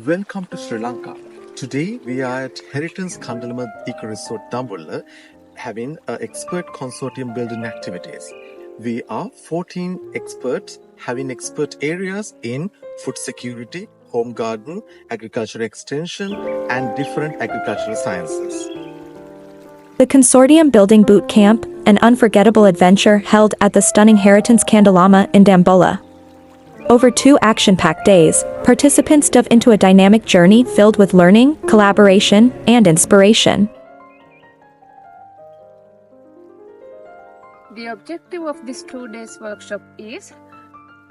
Welcome to Sri Lanka. Today we are at Heritage Kandalama Eco Resort Dambulla having an expert consortium building activities. We are 14 experts having expert areas in food security, home garden, agriculture extension and different agricultural sciences. The Consortium Building Boot Camp, an unforgettable adventure held at the stunning Heritage Kandalama in Dambulla. Over 2 action-packed days, participants dove into a dynamic journey filled with learning, collaboration, and inspiration. The objective of this 2 days workshop is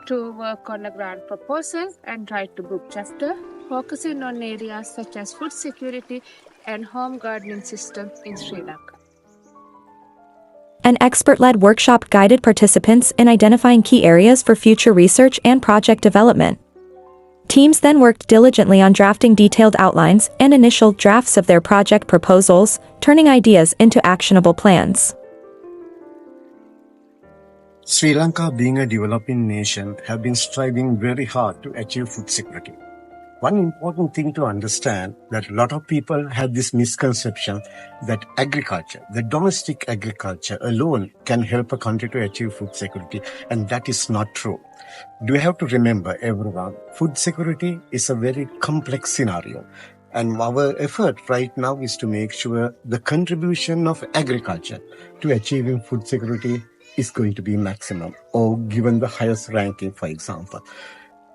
to work on a grant proposal and write a book chapter, focusing on areas such as food security and home gardening system in Sri Lanka. An expert-led workshop guided participants in identifying key areas for future research and project development. Teams then worked diligently on drafting detailed outlines and initial drafts of their project proposals, turning ideas into actionable plans. Sri Lanka, being a developing nation, have been striving very hard to achieve food security. One important thing to understand that a lot of people have this misconception that agriculture, the domestic agriculture alone can help a country to achieve food security, and that is not true. Do you have to remember, everyone, food security is a very complex scenario. And our effort right now is to make sure the contribution of agriculture to achieving food security is going to be maximum or given the highest ranking, for example.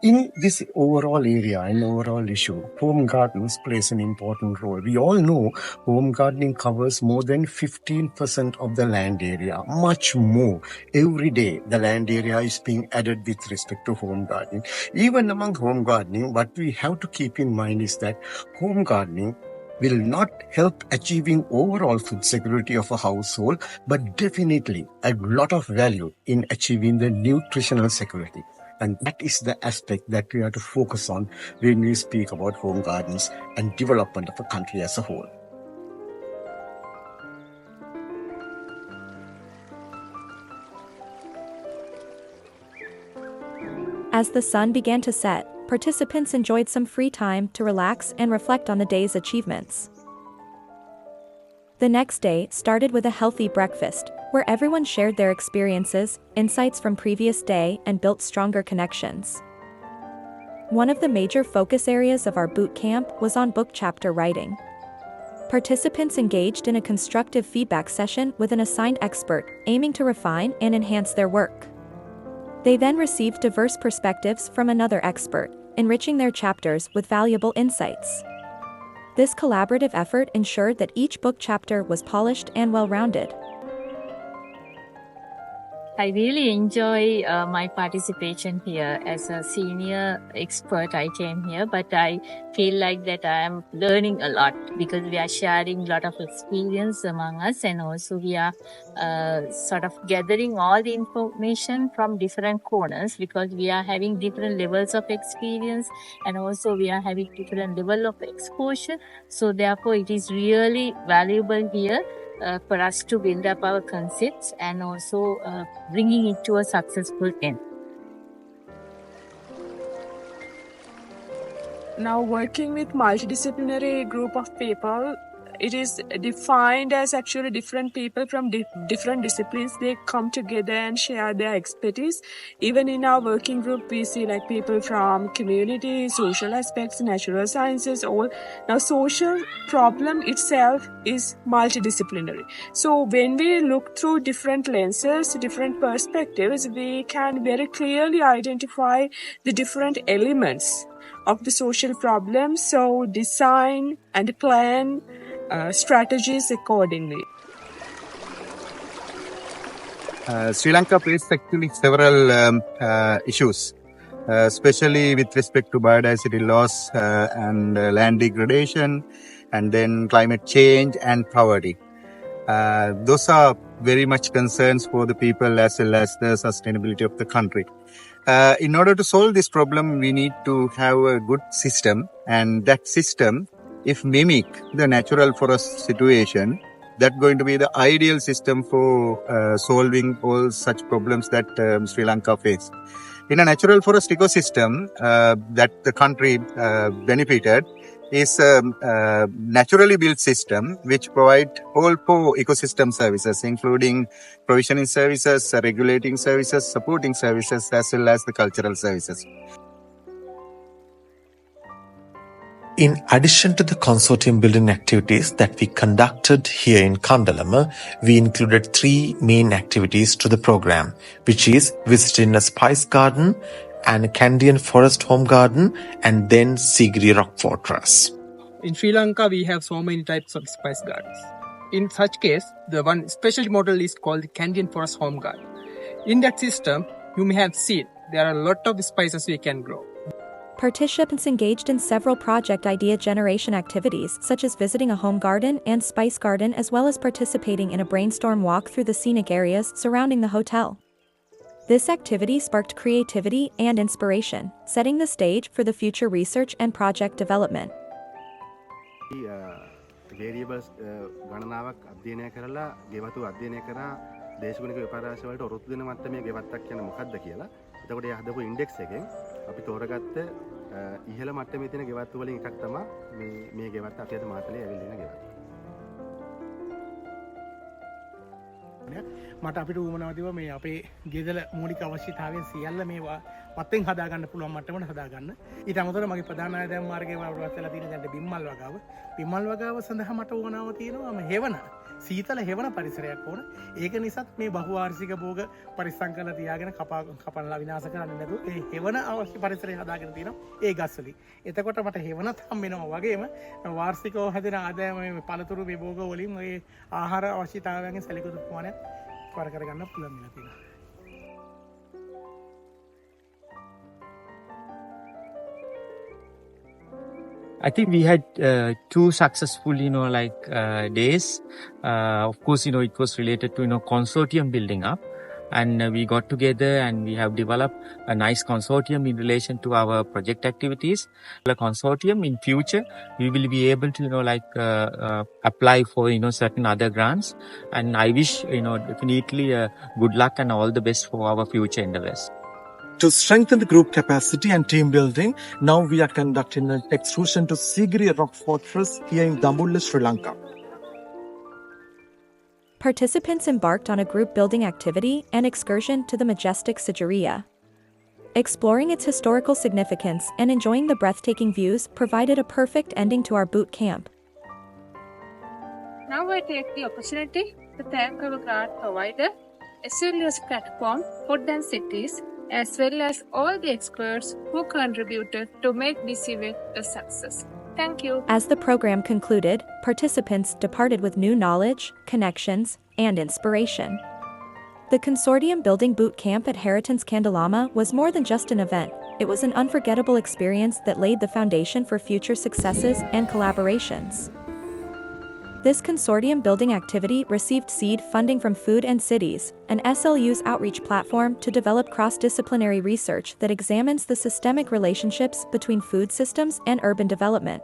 In this overall area and overall issue, home gardens plays an important role. We all know home gardening covers more than 15% of the land area, much more. Every day, the land area is being added with respect to home gardening. Even among home gardening, what we have to keep in mind is that home gardening will not help achieving overall food security of a household, but definitely add a lot of value in achieving the nutritional security. And that is the aspect that we have to focus on when we speak about home gardens and development of a country as a whole. As the sun began to set, participants enjoyed some free time to relax and reflect on the day's achievements. The next day started with a healthy breakfast, where everyone shared their experiences, insights from previous day, and built stronger connections. One of the major focus areas of our boot camp was on book chapter writing. Participants engaged in a constructive feedback session with an assigned expert, aiming to refine and enhance their work. They then received diverse perspectives from another expert, enriching their chapters with valuable insights. This collaborative effort ensured that each book chapter was polished and well-rounded. I really enjoy my participation here. As a senior expert, I came here, but I feel like that I am learning a lot because we are sharing a lot of experience among us, and also we are sort of gathering all the information from different corners because we are having different levels of experience, and also we are having different level of exposure. So therefore, it is really valuable here for us to build up our concepts and also bringing it to a successful end. Now, working with multidisciplinary group of people, it is defined as actually different people from different disciplines. They come together and share their expertise. Even in our working group, we see like people from community, social aspects, natural sciences, all. Now, social problem itself is multidisciplinary. So when we look through different lenses, different perspectives, we can very clearly identify the different elements of the social problem. So design and plan strategies accordingly. Sri Lanka faces actually several issues, especially with respect to biodiversity loss and land degradation, and then climate change and poverty. Those are very much concerns for the people as well as the sustainability of the country. In order to solve this problem, we need to have a good system, and that system, if mimic the natural forest situation, that's going to be the ideal system for solving all such problems that Sri Lanka faces. In a natural forest ecosystem that the country benefited is a naturally built system which provide all four ecosystem services, including provisioning services, regulating services, supporting services, as well as the cultural services. In addition to the consortium building activities that we conducted here in Kandalama, we included 3 main activities to the program, which is visiting a spice garden, and a Candian forest home garden, and then Sigri Rock Fortress. In Sri Lanka, we have so many types of spice gardens. In such case, the one special model is called the Candian forest home garden. In that system, you may have seen there are a lot of spices we can grow. Participants engaged in several project idea generation activities such as visiting a home garden and spice garden, as well as participating in a brainstorm walk through the scenic areas surrounding the hotel. This activity sparked creativity and inspiration, setting the stage for the future research and project development. variables ගණනාවක් අධ්‍යයනය කරලා ගෙවතු අධ්‍යයනය කරා දේශගුණික විපර්යාස වලට ඔරොත්තු දෙන මට්ටමේ ගෙවත්තක් කියන්නේ මොකක්ද කියලා. එතකොට ඒ හදපු ඉන්ඩෙක්ස් එකෙන් අපි තෝරගත්ත ඉහළ මට්ටමේ තියෙන ගෙවතු වලින් එකක් තමයි මේ ගෙවත්ත අපි අද මාතලේ ඇවිල්ලා ඉන්න ගෙවත්ත. මට අපිට උවමනාව තිබ්බා මේ අපේ ගෙදර මූලික අවශ්‍යතාවයන් සියල්ල මේ වත්තෙන් හදා ගන්න පුළුවන් මට්ටමකට හදා ගන්න. ඊට අමතරව මගේ ප්‍රධාන ආදායම් මාර්ගයේ වලට වෙලා තියෙන දැන් බිම්මල් වගාව. බිම්මල් වගාව සඳහා මට උවමනාව තියෙනවා මේ හෙවන සීතල හෙවන පරිසරයක් ඕන. ඒක නිසාත් මේ බහුවාර්ෂික භෝග පරිස්සම් කරලා තියාගෙන කපනලා විනාශ කරන්නේ නැතුව ඒ හෙවන අවශ්‍ය පරිසරය හදාගෙන තියෙනවා ඒ ගස්වලින්. එතකොට මට හෙවනත් හම් වෙනවා වගේම වාර්ෂිකව හැදෙන ආදායම මේ පළතුරු මේ භෝග වලින් මේ ආහාර අවශ්‍යතාවයන්ගෙන් සැලකුණු ප්‍රමාණයක් කර ගන්න පුළුවන් වෙලා තියෙනවා. I think we had 2 successful, days. Of course, it was related to, consortium building up. And we got together and we have developed a nice consortium in relation to our project activities. The consortium in future, we will be able to, apply for, certain other grants. And I wish, definitely good luck and all the best for our future endeavors. To strengthen the group capacity and team building, now we are conducting an excursion to Sigri Rock Fortress here in Dambulla, Sri Lanka. Participants embarked on a group building activity and excursion to the majestic Sigiriya. Exploring its historical significance and enjoying the breathtaking views provided a perfect ending to our boot camp. Now I take the opportunity to thank our grant provider, SLU's platform, Food and Cities, as well as all the experts who contributed to make this event a success. Thank you. As the program concluded, participants departed with new knowledge, connections, and inspiration. The Consortium Building Boot Camp at Haritans Kandalama was more than just an event. It was an unforgettable experience that laid the foundation for future successes and collaborations. This consortium building activity received seed funding from Food and Cities, an SLU's outreach platform to develop cross-disciplinary research that examines the systemic relationships between food systems and urban development.